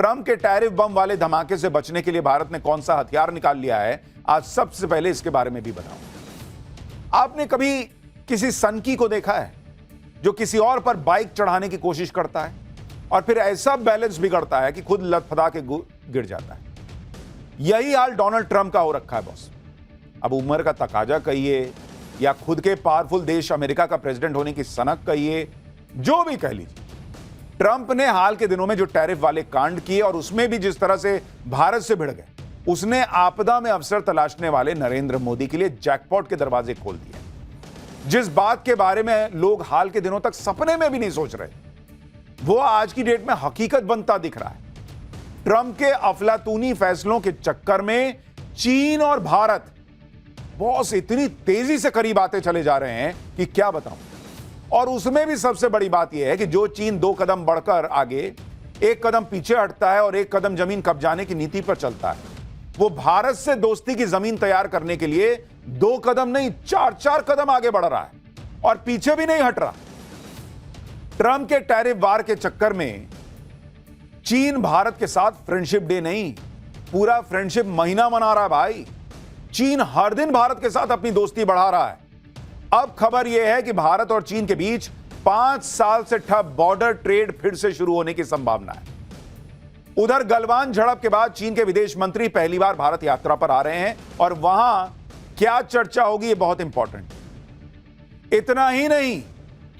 Trump के tariff बम वाले धमाके से बचने के लिए भारत ने कौन सा हथियार निकाल लिया है, आज सबसे पहले इसके बारे में भी बताऊं। आपने कभी किसी सनकी को देखा है जो किसी और पर बाइक चढ़ाने की कोशिश करता है और फिर ऐसा बैलेंस बिगड़ता है कि खुद लथपथा के गिर जाता है? यही हाल डोनाल्ड ट्रंप का हो रखा है बॉस। अब उम्र का तकाजा कहिए या खुद के पावरफुल देश अमेरिका का प्रेसिडेंट होने की सनक कहिए, जो भी कह लीजिए, ट्रंप ने हाल के दिनों में जो टैरिफ वाले कांड किए और उसमें भी जिस तरह से भारत से भिड़ गए, उसने आपदा में अवसर तलाशने वाले नरेंद्र मोदी के लिए जैकपॉट के दरवाजे खोल दिए। जिस बात के बारे में लोग हाल के दिनों तक सपने में भी नहीं सोच रहे, वो आज की डेट में हकीकत बनता दिख रहा है। ट्रंप के अफलातूनी फैसलों के चक्कर में चीन और भारत बॉस इतनी तेजी से करीब आते चले जा रहे हैं कि क्या बताऊं। और उसमें भी सबसे बड़ी बात यह है कि जो चीन 2 कदम बढ़कर आगे, 1 कदम पीछे हटता है और 1 कदम जमीन कब्जाने की नीति पर चलता है, वो भारत से दोस्ती की जमीन तैयार करने के लिए 2 कदम नहीं 4-4 कदम आगे बढ़ रहा है और पीछे भी नहीं हट रहा। ट्रंप के टैरिफ वार के चक्कर में चीन भारत के साथ फ्रेंडशिप डे नहीं, पूरा फ्रेंडशिप महीना मना रहा है भाई। चीन हर दिन भारत के साथ अपनी दोस्ती बढ़ा रहा है। अब खबर यह है कि भारत और चीन के बीच 5 साल से ठप बॉर्डर ट्रेड फिर से शुरू होने की संभावना है। उधर गलवान झड़प के बाद चीन के विदेश मंत्री पहली बार भारत यात्रा पर आ रहे हैं और वहां क्या चर्चा होगी, यह बहुत इंपॉर्टेंट। इतना ही नहीं,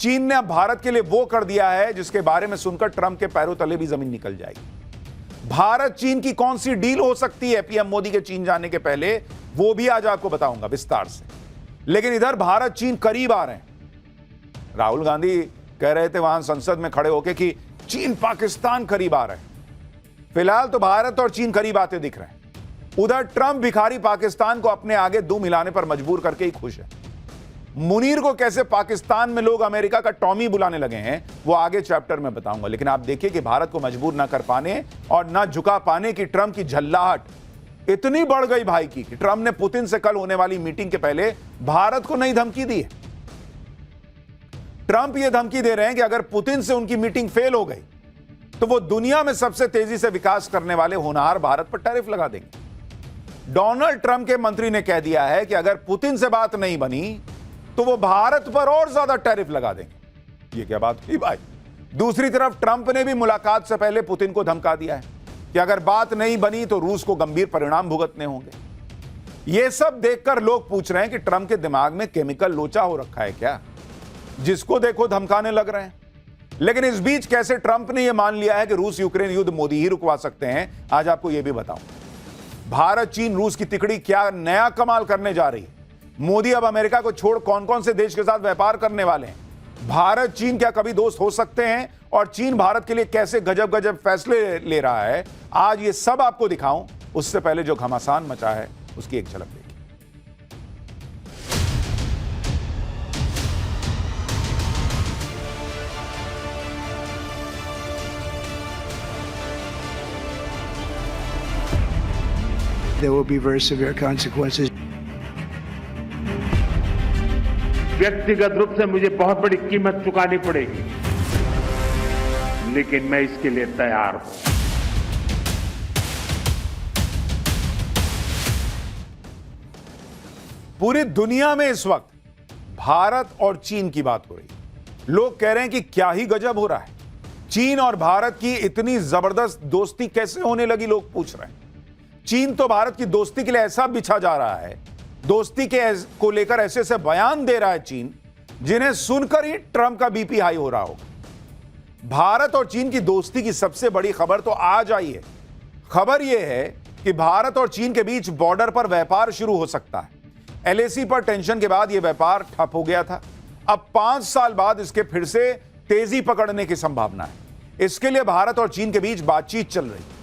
चीन ने अब भारत के लिए वो कर दिया है जिसके बारे में सुनकर ट्रंप के पैरों तले भी जमीन निकल जाएगी। भारत चीन की कौन सी डील हो सकती है पीएम मोदी के चीन जाने के पहले, वो भी आज आपको बताऊंगा विस्तार से। लेकिन इधर भारत चीन करीब आ रहे हैं। राहुल गांधी कह रहे थे वहां संसद में खड़े होकर कि चीन पाकिस्तान करीब आ रहे हैं। फिलहाल तो भारत और चीन करीब आते दिख रहे हैं। उधर ट्रंप भिखारी पाकिस्तान को अपने आगे दो मिलाने पर मजबूर करके ही खुश है। मुनीर को कैसे पाकिस्तान में लोग अमेरिका का टॉमी बुलाने लगे हैं, वो आगे चैप्टर में बताऊंगा। लेकिन आप देखिए कि भारत को मजबूर ना कर पाने और ना झुका पाने की ट्रंप की झल्लाहट इतनी बढ़ गई भाई की कि ट्रंप ने पुतिन से कल होने वाली मीटिंग के पहले भारत को नई धमकी दी है। ट्रंप यह धमकी दे रहे हैं कि अगर पुतिन से उनकी मीटिंग फेल हो गई तो वो दुनिया में सबसे तेजी से विकास करने वाले होनहार भारत पर टैरिफ लगा देंगे। डोनाल्ड ट्रंप के मंत्री ने कह दिया है कि अगर पुतिन से बात नहीं बनी तो वो भारत पर और ज्यादा टैरिफ लगा देंगे। ये क्या बात हुई भाई। दूसरी तरफ ट्रंप ने भी मुलाकात से पहले पुतिन को धमका दिया है कि अगर बात नहीं बनी तो रूस को गंभीर परिणाम भुगतने होंगे। ये सब देखकर लोग पूछ रहे हैं कि ट्रंप के दिमाग में केमिकल लोचा हो रखा है क्या, जिसको देखो धमकाने लग रहे हैं। लेकिन इस बीच कैसे ट्रंप ने यह मान लिया है कि रूस यूक्रेन युद्ध मोदी ही रुकवा सकते हैं, आज आपको यह भी बताऊं। भारत चीन रूस की तिकड़ी क्या नया कमाल करने जा रही है। मोदी अब अमेरिका को छोड़ कौन कौन से देश के साथ व्यापार करने वाले हैं। भारत चीन क्या कभी दोस्त हो सकते हैं और चीन भारत के लिए कैसे गजब गजब फैसले ले रहा है, आज ये सब आपको दिखाऊं। उससे पहले जो घमासान मचा है उसकी एक झलक देखिए। There will be very severe consequences. व्यक्तिगत रूप से मुझे बहुत बड़ी कीमत चुकानी पड़ेगी, लेकिन मैं इसके लिए तैयार हूं। पूरी दुनिया में इस वक्त भारत और चीन की बात हो रही है। लोग कह रहे हैं कि क्या ही गजब हो रहा है। चीन और भारत की इतनी जबरदस्त दोस्ती कैसे होने लगी, लोग पूछ रहे हैं। चीन तो भारत की दोस्ती के लिए ऐसा बिछा जा रहा है, दोस्ती के को लेकर ऐसे ऐसे बयान दे रहा है चीन, जिन्हें सुनकर ही ट्रंप का बीपी हाई हो रहा होगा। भारत और चीन की दोस्ती की सबसे बड़ी खबर तो आज आई है। खबर यह है कि भारत और चीन के बीच बॉर्डर पर व्यापार शुरू हो सकता है। एलएसी पर टेंशन के बाद यह व्यापार ठप हो गया था। अब 5 साल बाद इसके फिर से तेजी पकड़ने की संभावना है। इसके लिए भारत और चीन के बीच बातचीत चल रही है।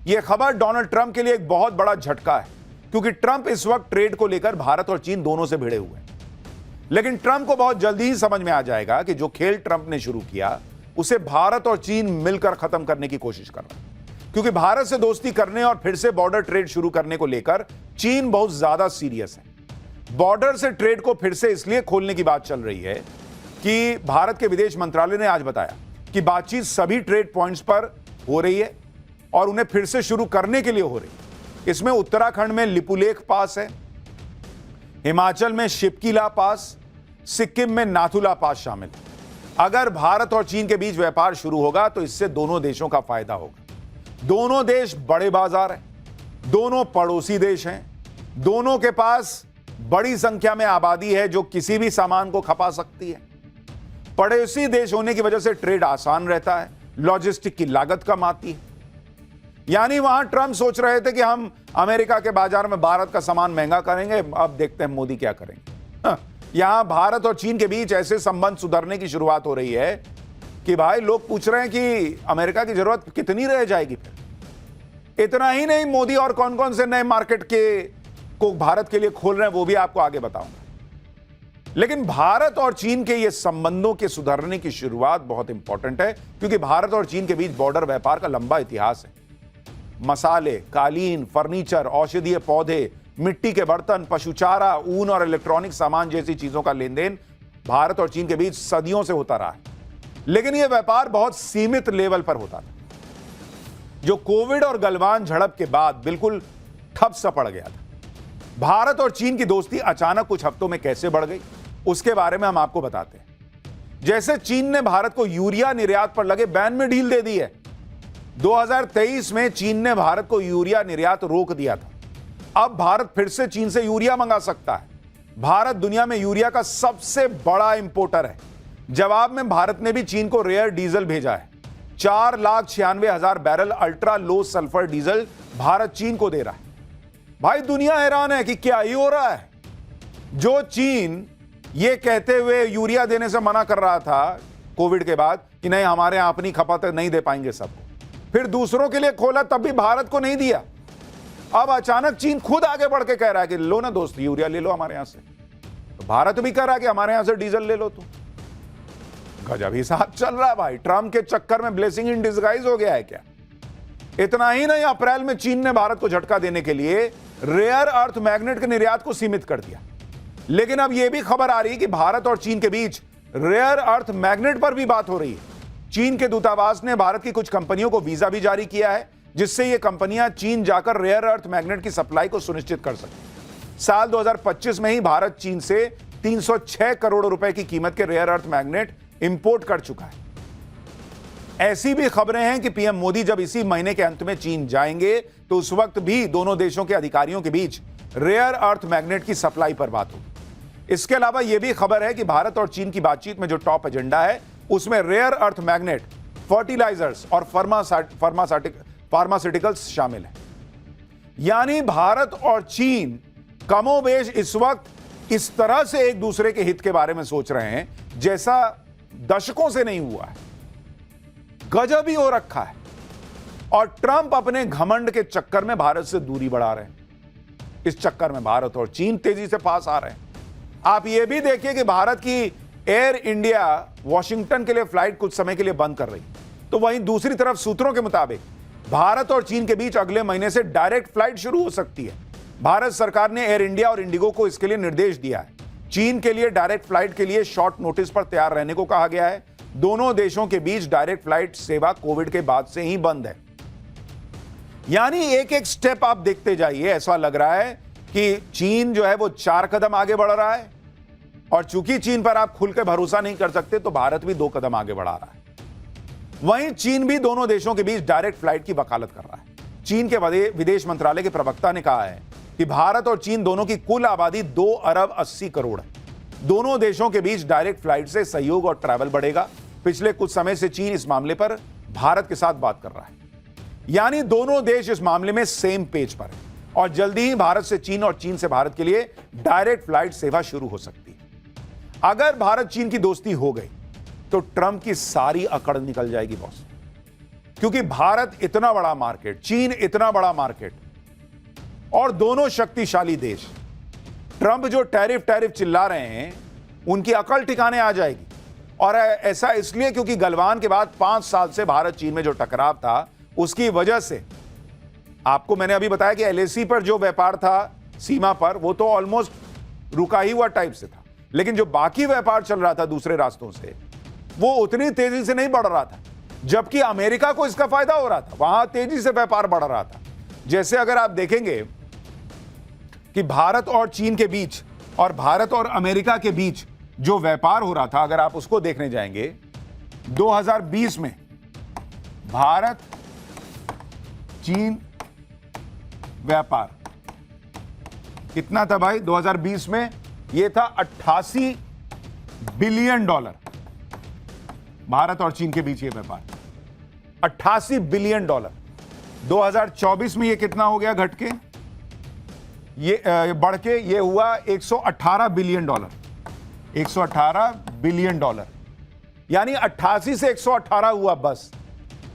यह खबर डोनाल्ड ट्रंप के लिए एक बहुत बड़ा झटका है, क्योंकि ट्रंप इस वक्त ट्रेड को लेकर भारत और चीन दोनों से भिड़े हुए हैं। लेकिन ट्रंप को बहुत जल्दी ही समझ में आ जाएगा कि जो खेल ट्रंप ने शुरू किया उसे भारत और चीन मिलकर खत्म करने की कोशिश कर रहा है। क्योंकि भारत से दोस्ती करने और फिर से बॉर्डर ट्रेड शुरू करने को लेकर चीन बहुत ज्यादा सीरियस है। बॉर्डर से ट्रेड को फिर से इसलिए खोलने की बात चल रही है कि भारत के विदेश मंत्रालय ने आज बताया कि बातचीत सभी ट्रेड पॉइंट्स पर हो रही है और उन्हें फिर से शुरू करने के लिए हो रही है। इसमें उत्तराखंड में लिपुलेख पास है, हिमाचल में शिपकीला पास, सिक्किम में नाथुला पास शामिल है। अगर भारत और चीन के बीच व्यापार शुरू होगा तो इससे दोनों देशों का फायदा होगा। दोनों देश बड़े बाजार हैं, दोनों पड़ोसी देश हैं, दोनों के पास बड़ी संख्या में आबादी है जो किसी भी सामान को खपा सकती है। पड़ोसी देश होने की वजह से ट्रेड आसान रहता है, लॉजिस्टिक की लागत कम आती है। यानी वहां ट्रंप सोच रहे थे कि हम अमेरिका के बाजार में भारत का सामान महंगा करेंगे, अब देखते हैं मोदी क्या करेंगे। यहां भारत और चीन के बीच ऐसे संबंध सुधरने की शुरुआत हो रही है कि भाई लोग पूछ रहे हैं कि अमेरिका की जरूरत कितनी रह जाएगी फिर। इतना ही नहीं, मोदी और कौन कौन से नए मार्केट को भारत के लिए खोल रहे हैं वो भी आपको आगे बताऊंगा। लेकिन भारत और चीन के ये संबंधों के सुधरने की शुरुआत बहुत इंपॉर्टेंट है, क्योंकि भारत और चीन के बीच बॉर्डर व्यापार का लंबा इतिहास है। मसाले, कालीन, फर्नीचर, औषधीय पौधे, मिट्टी के बर्तन, पशुचारा, ऊन और इलेक्ट्रॉनिक सामान जैसी चीजों का लेन देन भारत और चीन के बीच सदियों से होता रहा है। लेकिन यह व्यापार बहुत सीमित लेवल पर होता था, जो कोविड और गलवान झड़प के बाद बिल्कुल ठप सा पड़ गया था। भारत और चीन की दोस्ती अचानक कुछ हफ्तों में कैसे बढ़ गई, उसके बारे में हम आपको बताते हैं। जैसे चीन ने भारत को यूरिया निर्यात पर लगे बैन में ढील दे दी है। 2023 में चीन ने भारत को यूरिया निर्यात रोक दिया था। अब भारत फिर से चीन से यूरिया मंगा सकता है। भारत दुनिया में यूरिया का सबसे बड़ा इंपोर्टर है। जवाब में भारत ने भी चीन को रेयर डीजल भेजा है। 4,96,000 barrel ultra low sulphur diesel Bharat चीन को दे रहा है। भाई दुनिया हैरान है कि क्या ही हो रहा है। जो चीन ये कहते हुए यूरिया देने से मना कर रहा था कोविड के बाद कि नहीं हमारे यहां अपनी खपत नहीं दे पाएंगे सबको, फिर दूसरों के लिए खोला तब भी भारत को नहीं दिया। अब अचानक चीन खुद आगे बढ़ के कह रहा है कि लो ना दोस्त यूरिया ले लो हमारे यहां से। तो भारत भी कह रहा है कि हमारे यहां से डीजल ले लो। तुम गजब हिसाब चल रहा है भाई। ट्रंप के चक्कर में ब्लेसिंग इन डिस्गाइज हो गया है क्या? इतना ही नहीं, अप्रैल में चीन ने भारत को झटका देने के लिए रेयर अर्थ मैग्नेट के निर्यात को सीमित कर दिया। लेकिन अब यह भी खबर आ रही है कि भारत और चीन के बीच रेयर अर्थ मैग्नेट पर भी बात हो रही है। चीन के दूतावास ने भारत की कुछ कंपनियों को वीजा भी जारी किया है, जिससे ये कंपनियां चीन जाकर रेयर अर्थ मैग्नेट की सप्लाई को सुनिश्चित कर सकें। साल 2025 में ही भारत चीन से 306 करोड़ रुपए की कीमत के रेयर अर्थ मैग्नेट इंपोर्ट कर चुका है। ऐसी भी खबरें हैं कि पीएम मोदी जब इसी महीने के अंत में चीन जाएंगे तो उस वक्त भी दोनों देशों के अधिकारियों के बीच रेयर अर्थ मैग्नेट की सप्लाई पर बात होगी। इसके अलावा यह भी खबर है कि भारत और चीन की बातचीत में जो टॉप एजेंडा है उसमें रेयर अर्थ मैग्नेट, फर्टिलाइजर्स और फार्मास्यूटिकल्स शामिल है। यानी भारत और चीन कमोबेश इस वक्त इस तरह से एक दूसरे के हित के बारे में सोच रहे हैं जैसा दशकों से नहीं हुआ है। गजब ही हो रखा है। और ट्रंप अपने घमंड के चक्कर में भारत से दूरी बढ़ा रहे हैं। इस चक्कर में भारत और चीन तेजी से पास आ रहे हैं। आप यह भी देखिए कि भारत की एयर इंडिया वॉशिंगटन के लिए फ्लाइट कुछ समय के लिए बंद कर रही, तो वहीं दूसरी तरफ सूत्रों के मुताबिक भारत और चीन के बीच अगले महीने से डायरेक्ट फ्लाइट शुरू हो सकती है। भारत सरकार ने एयर इंडिया और इंडिगो को इसके लिए निर्देश दिया है। चीन के लिए डायरेक्ट फ्लाइट के लिए शॉर्ट नोटिस पर तैयार रहने को कहा गया है। दोनों देशों के बीच डायरेक्ट फ्लाइट सेवा कोविड के बाद से ही बंद है। यानी एक एक स्टेप आप देखते जाइए, ऐसा लग रहा है कि चीन जो है वो 4 कदम आगे बढ़ रहा है, और चूंकि चीन पर आप खुल के भरोसा नहीं कर सकते तो भारत भी 2 कदम आगे बढ़ा रहा है। वहीं चीन भी दोनों देशों के बीच डायरेक्ट फ्लाइट की वकालत कर रहा है। चीन के विदेश मंत्रालय के प्रवक्ता ने कहा है कि भारत और चीन दोनों की कुल आबादी 2 अरब 80 करोड़ है। दोनों देशों के बीच डायरेक्ट फ्लाइट से सहयोग और ट्रैवल बढ़ेगा। पिछले कुछ समय से चीन इस मामले पर भारत के साथ बात कर रहा है। यानी दोनों देश इस मामले में सेम पेज पर है, और जल्दी ही भारत से चीन और चीन से भारत के लिए डायरेक्ट फ्लाइट सेवा शुरू हो सकती है। अगर भारत चीन की दोस्ती हो गई तो ट्रंप की सारी अकड़ निकल जाएगी बॉस, क्योंकि भारत इतना बड़ा मार्केट, चीन इतना बड़ा मार्केट, और दोनों शक्तिशाली देश। ट्रंप जो टैरिफ चिल्ला रहे हैं उनकी अकल ठिकाने आ जाएगी। और ऐसा इसलिए क्योंकि गलवान के बाद 5 साल से भारत चीन में जो टकराव था उसकी वजह से, आपको मैंने अभी बताया कि एलएसी पर जो व्यापार था सीमा पर, वो तो ऑलमोस्ट रुका ही हुआ टाइप से था, लेकिन जो बाकी व्यापार चल रहा था दूसरे रास्तों से वो उतनी तेजी से नहीं बढ़ रहा था। जबकि अमेरिका को इसका फायदा हो रहा था, वहां तेजी से व्यापार बढ़ रहा था। जैसे अगर आप देखेंगे कि भारत और चीन के बीच और भारत और अमेरिका के बीच जो व्यापार हो रहा था, अगर आप उसको देखने जाएंगे 2020 में भारत चीन व्यापार कितना था भाई? 2020 में यह था 88 बिलियन डॉलर। भारत और चीन के बीच ये व्यापार 88 बिलियन डॉलर। 2024 में ये कितना हो गया घट के? ये बढ़ के ये हुआ 118 बिलियन डॉलर। 118 बिलियन डॉलर, यानी 88 से 118 हुआ बस।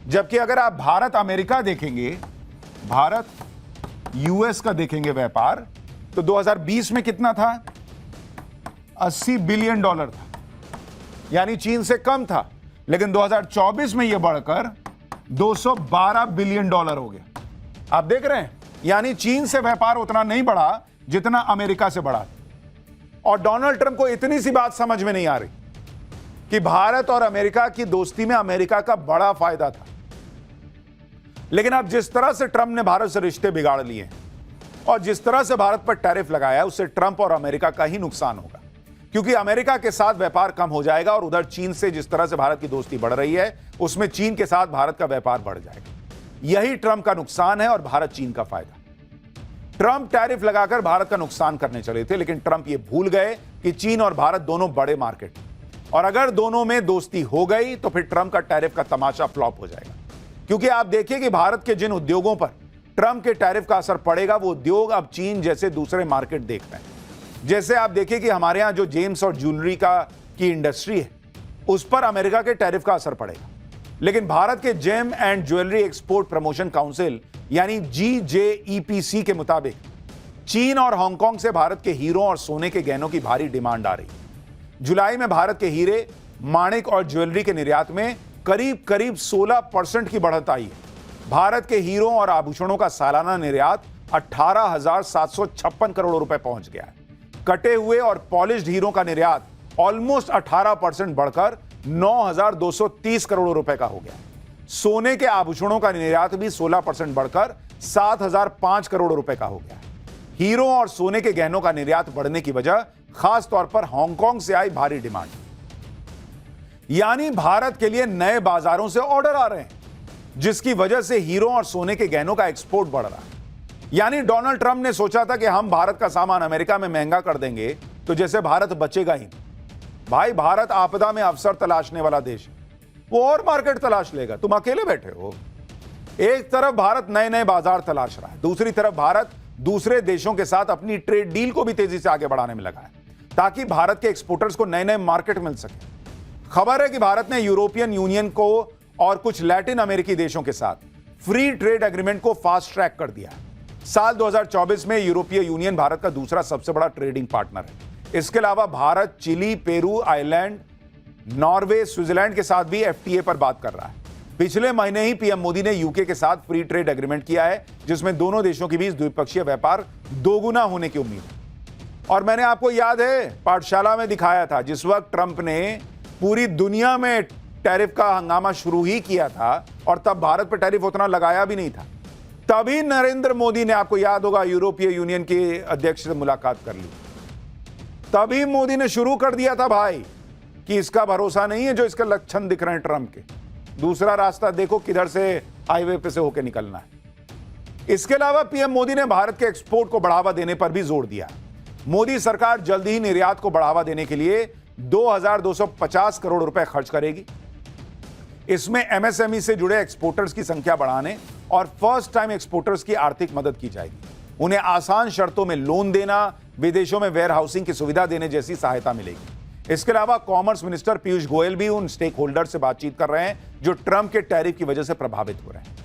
जबकि अगर आप भारत अमेरिका देखेंगे, भारत यूएस का देखेंगे व्यापार, तो 2020 में कितना था? 80 बिलियन डॉलर था, यानी चीन से कम था। लेकिन 2024 में यह बढ़कर 212 बिलियन डॉलर हो गया। आप देख रहे हैं, यानी चीन से व्यापार उतना नहीं बढ़ा जितना अमेरिका से बढ़ा। और डोनाल्ड ट्रंप को इतनी सी बात समझ में नहीं आ रही कि भारत और अमेरिका की दोस्ती में अमेरिका का बड़ा फायदा था। लेकिन अब जिस तरह से ट्रंप ने भारत से रिश्ते बिगाड़ लिए हैं और जिस तरह से भारत पर टैरिफ लगाया है, उससे ट्रंप और अमेरिका का ही नुकसान होगा, क्योंकि अमेरिका के साथ व्यापार कम हो जाएगा और उधर चीन से जिस तरह से भारत की दोस्ती बढ़ रही है, उसमें चीन के साथ भारत का व्यापार बढ़ जाएगा। यही ट्रंप का नुकसान है और भारत चीन का फायदा। ट्रंप टैरिफ लगाकर भारत का नुकसान करने चले थे, लेकिन ट्रंप ये भूल गए कि चीन और भारत दोनों बड़े मार्केट हैं और अगर दोनों में दोस्ती हो गई तो फिर ट्रंप का टैरिफ का तमाशा फ्लॉप हो जाएगा। क्योंकि आप देखिए कि भारत के जिन उद्योगों पर ट्रंप के टैरिफ का असर पड़ेगा, वो उद्योग अब चीन जैसे दूसरे मार्केट देख रहे हैं। जैसे आप देखिए कि हमारे यहां जो जेम्स और ज्वेलरी की इंडस्ट्री है, उस पर अमेरिका के टैरिफ का असर पड़ेगा। लेकिन भारत के gem and jewellery export promotion council यानी GJEPC के मुताबिक चीन और हांगकांग से भारत के हीरों और सोने के गहनों की भारी डिमांड आ रही है। जुलाई में भारत के हीरे, माणिक और ज्वेलरी के निर्यात में करीब 16% की बढ़त आई है। भारत के हीरों और आभूषणों का सालाना निर्यात 18,756 करोड़ रुपए पहुंच गया है। कटे हुए और पॉलिश्ड हीरों का निर्यात ऑलमोस्ट 18% बढ़कर 9,230 करोड़ रुपए का हो गया। सोने के आभूषणों का निर्यात भी 16% बढ़कर 7,005 करोड़ रुपए का हो गया। हीरों और सोने के गहनों का निर्यात बढ़ने की वजह खास तौर पर हांगकांग से आई भारी डिमांड, यानी भारत के लिए नए बाजारों से ऑर्डर आ रहे हैं, जिसकी वजह से हीरों और सोने के गहनों का एक्सपोर्ट बढ़ रहा है। यानी डोनाल्ड ट्रंप ने सोचा था कि हम भारत का सामान अमेरिका में महंगा कर देंगे तो जैसे भारत बचेगा ही। भाई, भारत आपदा में अवसर तलाशने वाला देश है, वो और मार्केट तलाश लेगा। तुम अकेले बैठे हो। एक तरफ भारत नए नए बाजार तलाश रहा है, दूसरी तरफ भारत दूसरे देशों के साथ अपनी ट्रेड डील को भी तेजी से आगे बढ़ाने में लगा है, ताकि भारत के एक्सपोर्टर्स को नए नए मार्केट मिल सके। खबर है कि भारत ने यूरोपियन यूनियन को और कुछ लैटिन अमेरिकी देशों के साथ फ्री ट्रेड एग्रीमेंट को फास्ट ट्रैक कर दिया है। साल 2024 में यूरोपीय यूनियन भारत का दूसरा सबसे बड़ा ट्रेडिंग पार्टनर है। इसके अलावा Bharat Chile, Peru, Ireland, Norway, Switzerland के साथ भी FTA पर बात कर रहा है। पिछले महीने ही पीएम मोदी ने यूके के साथ फ्री ट्रेड एग्रीमेंट किया है, जिसमें दोनों देशों के बीच द्विपक्षीय व्यापार दोगुना होने की उम्मीद है। और मैंने आपको याद है पाठशाला में दिखाया था, जिस वक्त ट्रंप ने पूरी दुनिया में टैरिफ का हंगामा शुरू ही किया था और तब भारत पर टैरिफ उतना लगाया भी नहीं था। तभी नरेंद्र मोदी ने, आपको याद होगा, यूरोपीय यूनियन के अध्यक्ष से मुलाकात कर ली। तभी मोदी ने शुरू कर दिया था भाई कि इसका भरोसा नहीं है जो इसके लक्षण दिख रहे हैं ट्रंप के। दूसरा रास्ता देखो किधर से हाईवे पे से होकर निकलना है। इसके अलावा पीएम मोदी ने भारत के एक्सपोर्ट को बढ़ावा देने पर भी जोर दिया। मोदी सरकार जल्द ही निर्यात को बढ़ावा देने के लिए 2,250 करोड़ रुपए खर्च करेगी। इसमें MSME से जुड़े एक्सपोर्टर्स की संख्या बढ़ाने और फर्स्ट टाइम एक्सपोर्टर्स की आर्थिक मदद की जाएगी। उन्हें आसान शर्तों में लोन देना, विदेशों में वेयर हाउसिंग की सुविधा देने जैसी सहायता मिलेगी। इसके अलावा कॉमर्स मिनिस्टर पीयूष गोयल भी उन स्टेक होल्डर से बातचीत कर रहे हैं जो ट्रंप के टैरिफ की वजह से प्रभावित हो रहे हैं।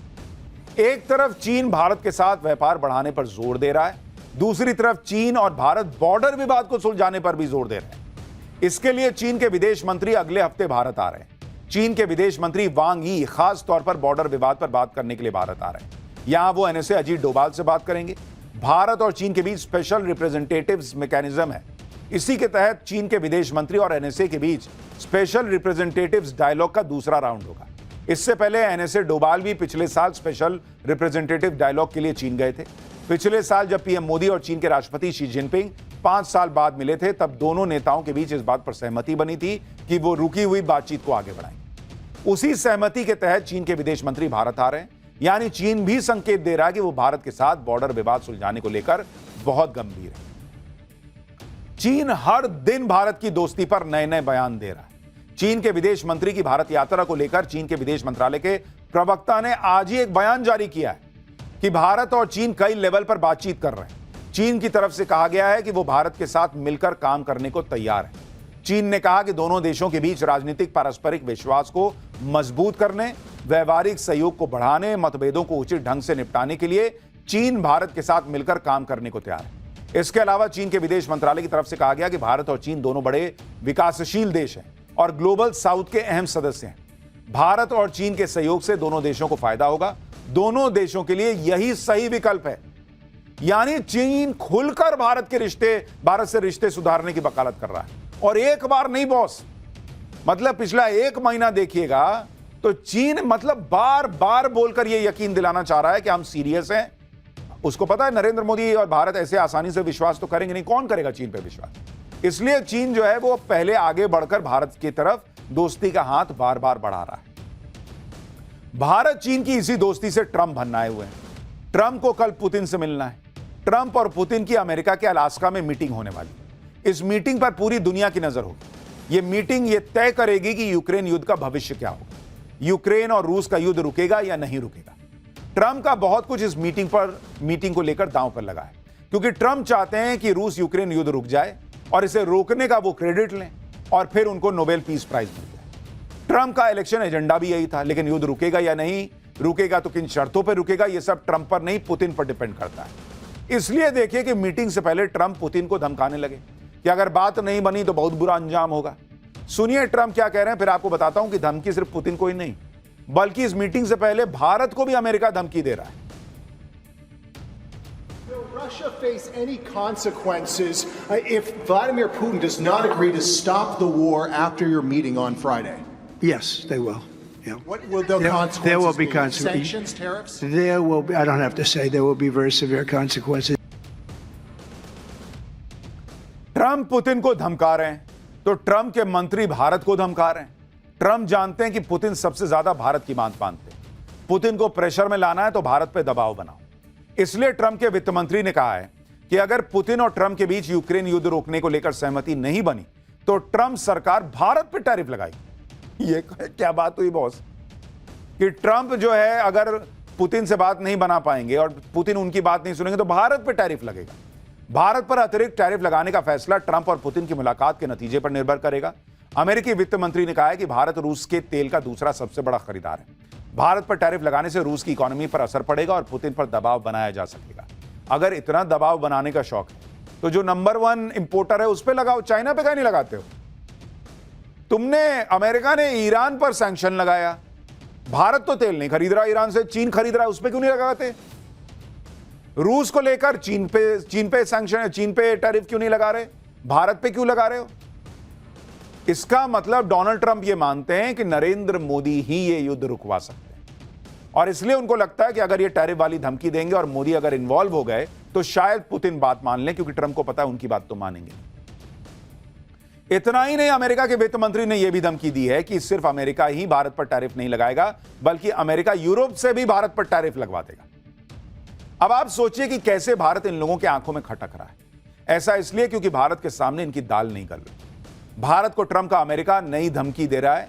एक तरफ चीन भारत के साथ व्यापार बढ़ाने पर जोर दे रहा है, दूसरी तरफ चीन और भारत बॉर्डर विवाद को सुलझाने पर भी जोर दे रहे हैं। इसके लिए चीन के विदेश मंत्री अगले हफ्ते भारत आ रहे हैं। चीन के विदेश मंत्री वांग यी खास तौर पर बॉर्डर विवाद पर बात करने के लिए भारत आ रहे हैं। यहां वो NSA अजीत डोभाल से बात करेंगे। भारत और चीन के बीच स्पेशल रिप्रेजेंटेटिव्स मैकेनिज्म है। इसी के तहत चीन के विदेश मंत्री और NSA के बीच स्पेशल रिप्रेजेंटेटिव्स डायलॉग का दूसरा राउंड होगा। इससे पहले एनएसए डोभाल भी पिछले साल स्पेशल रिप्रेजेंटेटिव डायलॉग के लिए चीन गए थे। पिछले साल जब पीएम मोदी और चीन के राष्ट्रपति शी जिनपिंग 5 साल बाद मिले थे, तब दोनों नेताओं के बीच इस बात पर सहमति बनी थी कि वो रुकी हुई बातचीत को आगे बढ़ाएंगे। उसी सहमति के तहत चीन के विदेश मंत्री भारत आ रहे हैं, यानी चीन भी संकेत दे रहा है कि वो भारत के साथ बॉर्डर विवाद सुलझाने को लेकर बहुत गंभीर है। चीन हर दिन भारत की दोस्ती पर नए नए बयान दे रहा है। चीन के विदेश मंत्री की भारत यात्रा को लेकर चीन के विदेश मंत्रालय के प्रवक्ता ने आज ही एक बयान जारी किया है कि भारत और चीन कई लेवल पर बातचीत कर रहे हैं। चीन की तरफ से कहा गया है कि वो भारत के साथ मिलकर काम करने को तैयार है। चीन ने कहा कि दोनों देशों के बीच राजनीतिक पारस्परिक विश्वास को मजबूत करने, व्यावहारिक सहयोग को बढ़ाने, मतभेदों को उचित ढंग से निपटाने के लिए चीन भारत के साथ मिलकर काम करने को तैयार है। इसके अलावा चीन के विदेश मंत्रालय की तरफ से कहा गया कि भारत और चीन दोनों बड़े विकासशील देश हैं और ग्लोबल साउथ के अहम सदस्य हैं। भारत और चीन के सहयोग से दोनों देशों को फायदा होगा। दोनों देशों के लिए यही सही विकल्प है। यानी चीन खुलकर भारत से रिश्ते सुधारने की वकालत कर रहा है, और एक बार नहीं बॉस, मतलब पिछला 1 महीना देखिएगा तो चीन मतलब बार बार बोलकर यह यकीन दिलाना चाह रहा है कि हम सीरियस हैं। उसको पता है नरेंद्र मोदी और भारत ऐसे आसानी से विश्वास तो करेंगे नहीं, कौन करेगा चीन पे विश्वास। इसलिए चीन जो है वो पहले आगे बढ़कर भारत की तरफ दोस्ती का हाथ बार बार बढ़ा रहा है। भारत चीन की इसी दोस्ती से ट्रंप भन्नाए हुए हैं। ट्रंप को कल पुतिन से मिलना है। ट्रंप और पुतिन की अमेरिका के अलास्का में मीटिंग होने वाली। इस मीटिंग पर पूरी दुनिया की नजर होगी। यह मीटिंग यह तय करेगी कि यूक्रेन युद्ध का भविष्य क्या होगा। यूक्रेन और रूस का युद्ध रुकेगा या नहीं रुकेगा। ट्रंप का बहुत कुछ इस मीटिंग को लेकर दांव पर लगा है, क्योंकि ट्रंप चाहते हैं कि रूस यूक्रेन युद्ध रुक जाए और इसे रोकने का वो क्रेडिट लें और फिर उनको नोबेल पीस प्राइज मिल जाए। ट्रंप का इलेक्शन एजेंडा भी यही था, लेकिन युद्ध रुकेगा या नहीं रुकेगा, तो किन शर्तों पर रुकेगा, यह सब ट्रंप पर नहीं पुतिन पर डिपेंड करता है। इसलिए देखिए कि मीटिंग से पहले ट्रंप पुतिन को धमकाने लगे कि अगर बात नहीं बनी तो बहुत बुरा अंजाम होगा। सुनिए ट्रंप क्या कह रहे हैं, फिर आपको बताता हूं कि धमकी सिर्फ पुतिन को ही नहीं, बल्कि इस मीटिंग से पहले भारत को भी अमेरिका धमकी दे रहा है। Will Russia face any consequences if Vladimir Putin does not agree to stop the war after your meeting on Friday? Yes, they will. Yeah. What will the consequences there will be be? consequences. Sanctions, tariffs? There will be, I don't have to say, there will be very severe consequences. Trump Putin को धमका रहे हैं तो Trump के मंत्री भारत को धमका रहे हैं। ट्रंप जानते हैं कि पुतिन सबसे ज्यादा भारत की बात मानते हैं। पुतिन को प्रेशर में लाना है तो भारत पे दबाव बनाओ। इसलिए ट्रंप के वित्त मंत्री ने कहा है कि अगर पुतिन और ट्रंप के बीच यूक्रेन युद्ध रोकने को लेकर सहमति नहीं बनी तो ट्रंप सरकार भारत पे टैरिफ लगाएगी। ये क्या बात हुई बॉस, कि ट्रंप जो है अगर पुतिन से बात नहीं बना पाएंगे और पुतिन उनकी बात नहीं सुनेंगे तो भारत पे टैरिफ लगेगा। भारत पर अतिरिक्त टैरिफ लगाने का फैसला ट्रंप और पुतिन की मुलाकात के नतीजे पर निर्भर करेगा। अमेरिकी वित्त मंत्री ने कहा है कि भारत रूस के तेल का दूसरा सबसे बड़ा खरीदार है। भारत पर टैरिफ लगाने से रूस की इकोनॉमी पर असर पड़ेगा और पुतिन पर दबाव बनाया जा सकेगा। अगर इतना दबाव बनाने का शौक है तो जो नंबर 1 इंपोर्टर है उस पर लगाओ, चाइना पे क्या नहीं लगाते हो। तुमने अमेरिका ने ईरान पर सैंक्शन लगाया, भारत तो तेल नहीं खरीद रहा ईरान से, चीन खरीद रहा है, उस पर क्यों नहीं लगाते। रूस को लेकर चीन पे सैंक्शन, चीन पे टैरिफ क्यों नहीं लगा रहे, भारत पे क्यों लगा रहे हो। इसका मतलब डोनाल्ड ट्रंप ये मानते हैं कि नरेंद्र मोदी ही ये युद्ध रुकवा सकते हैं और इसलिए उनको लगता है कि अगर ये टैरिफ वाली धमकी देंगे और मोदी अगर इन्वॉल्व हो गए तो शायद पुतिन बात मान लें, क्योंकि ट्रंप को पता है उनकी बात तो मानेंगे। इतना ही नहीं, अमेरिका के वित्त मंत्री ने यह भी धमकी दी है कि सिर्फ अमेरिका ही भारत पर टैरिफ नहीं लगाएगा, बल्कि अमेरिका यूरोप से भी भारत पर टैरिफ लगवा देगा। अब आप सोचिए कि कैसे भारत इन लोगों के आंखों में खटक रहा है। ऐसा इसलिए क्योंकि भारत के सामने इनकी दाल नहीं गल रही। भारत को ट्रंप का अमेरिका नई धमकी दे रहा है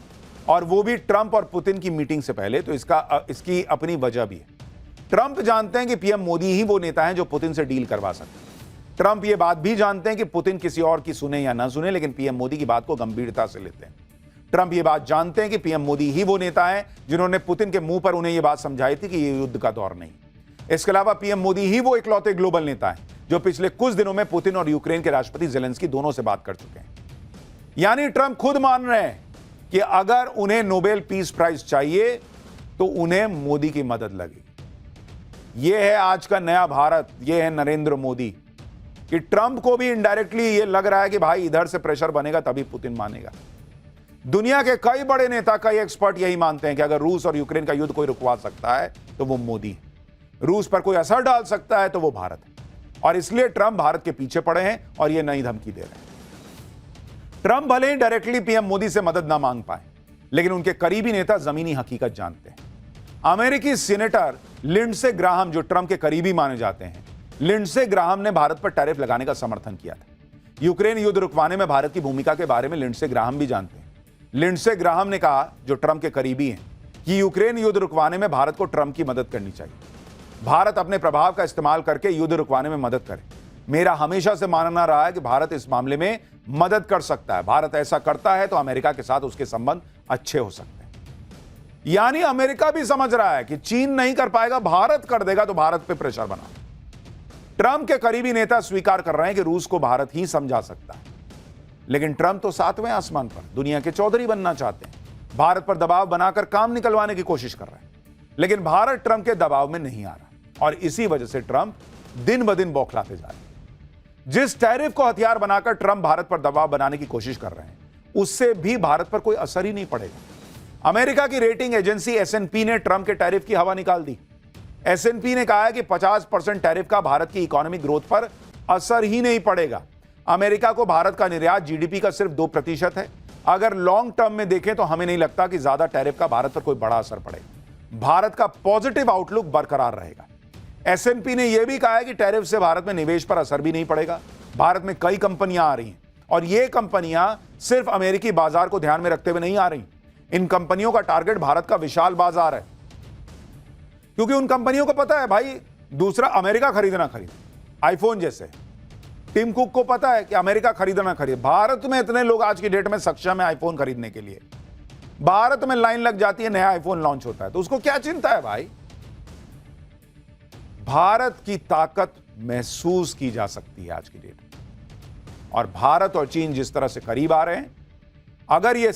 और वो भी ट्रंप और पुतिन की मीटिंग से पहले, तो इसकी अपनी वजह भी है। ट्रंप जानते हैं कि पीएम मोदी ही वो नेता हैं जो पुतिन से डील करवा सकते हैं। ट्रंप ये बात भी जानते हैं कि पुतिन किसी और की सुने या ना सुने, लेकिन पीएम मोदी की बात को गंभीरता से लेते हैं। ट्रंप ये बात जानते हैं कि पीएम मोदी ही वो नेता हैं जिन्होंने पुतिन के मुंह पर उन्हें यह बात समझाई थी कि ये युद्ध का दौर नहीं। इसके अलावा पीएम मोदी ही वो इकलौते ग्लोबल नेता हैं जो पिछले कुछ दिनों में पुतिन और यूक्रेन के राष्ट्रपति ज़ेलेंस्की दोनों से बात कर चुके हैं। यानी ट्रंप खुद मान रहे हैं कि अगर उन्हें नोबेल पीस प्राइज चाहिए तो उन्हें मोदी की मदद लगेगी। यह है आज का नया भारत, यह है नरेंद्र मोदी। कि ट्रंप को भी इनडायरेक्टली यह लग रहा है कि भाई इधर से प्रेशर बनेगा तभी पुतिन मानेगा। दुनिया के कई बड़े नेता, कई एक्सपर्ट यही मानते हैं कि अगर रूस और यूक्रेन का युद्ध कोई रुकवा सकता है तो वो मोदी है, रूस पर कोई असर डाल सकता है तो वो भारत है। और इसलिए ट्रंप भारत के पीछे पड़े हैं और ये नई धमकी दे रहे हैं। ट्रंप भले ही डायरेक्टली पीएम मोदी से मदद ना मांग पाए, लेकिन उनके करीबी नेता जमीनी हकीकत जानते हैं। अमेरिकी सीनेटर लिंडसे ग्राहम, जो ट्रंप के करीबी माने जाते हैं, लिंडसे ग्राहम ने भारत पर टैरिफ लगाने का समर्थन किया था। यूक्रेन युद्ध रुकवाने में भारत की भूमिका के बारे में लिंडसे ग्राहम भी जानते हैं। लिंडसे ग्राहम ने कहा, जो ट्रंप के करीबी हैं, कि यूक्रेन युद्ध रुकवाने में भारत को ट्रंप की मदद करनी चाहिए। भारत अपने प्रभाव का इस्तेमाल करके युद्ध रुकवाने में मदद करे। मेरा हमेशा से मानना रहा है कि भारत इस मामले में मदद कर सकता है। भारत ऐसा करता है तो अमेरिका के साथ उसके संबंध अच्छे हो सकते हैं। यानी अमेरिका भी समझ रहा है कि चीन नहीं कर पाएगा, भारत कर देगा, तो भारत पे प्रेशर बना। ट्रंप के करीबी नेता स्वीकार कर रहे हैं कि रूस को भारत ही समझा सकता है, लेकिन ट्रंप तो 7वें आसमान पर दुनिया के चौधरी बनना चाहते हैं। भारत पर दबाव बनाकर काम निकलवाने की कोशिश कर रहे हैं, लेकिन भारत ट्रंप के दबाव में नहीं आ रहा और इसी वजह से ट्रंप दिन ब दिन बौखलाते जा रहे हैं। जिस टैरिफ को हथियार बनाकर ट्रंप भारत पर दबाव बनाने की कोशिश कर रहे हैं, उससे भी भारत पर कोई असर ही नहीं पड़ेगा। अमेरिका की रेटिंग एजेंसी S&P ने ट्रंप के टैरिफ की हवा निकाल दी। S&P ने कहा है कि 50% टैरिफ का भारत की इकोनॉमिक ग्रोथ पर असर ही नहीं पड़ेगा। अमेरिका को भारत का निर्यात जीडीपी का सिर्फ 2% है। अगर लॉन्ग टर्म में देखें तो हमें नहीं लगता कि ज्यादा टैरिफ का भारत पर कोई बड़ा असर पड़ेगा। भारत का पॉजिटिव आउटलुक बरकरार रहेगा। S&P ने यह भी कहा है कि टैरिफ से भारत में निवेश पर असर भी नहीं पड़ेगा। भारत में कई कंपनियां आ रही हैं और ये कंपनियां सिर्फ अमेरिकी बाजार को ध्यान में रखते हुए नहीं आ रही। इन कंपनियों का टारगेट भारत का विशाल बाजार है, क्योंकि उन कंपनियों को पता है भाई दूसरा अमेरिका खरीदना खरीद। आईफोन जैसे टिम कुक को पता है कि अमेरिका खरीदना खरीद। भारत में इतने लोग आज की डेट में सक्षम है आईफोन खरीदने के लिए। भारत में लाइन लग जाती है, नया आईफोन लॉन्च होता है, तो उसको क्या चिंता है भाई। भारत की ताकत महसूस की जा सकती है आज की डेट में, और भारत और चीन जिस तरह से करीब आ रहे हैं, अगर यह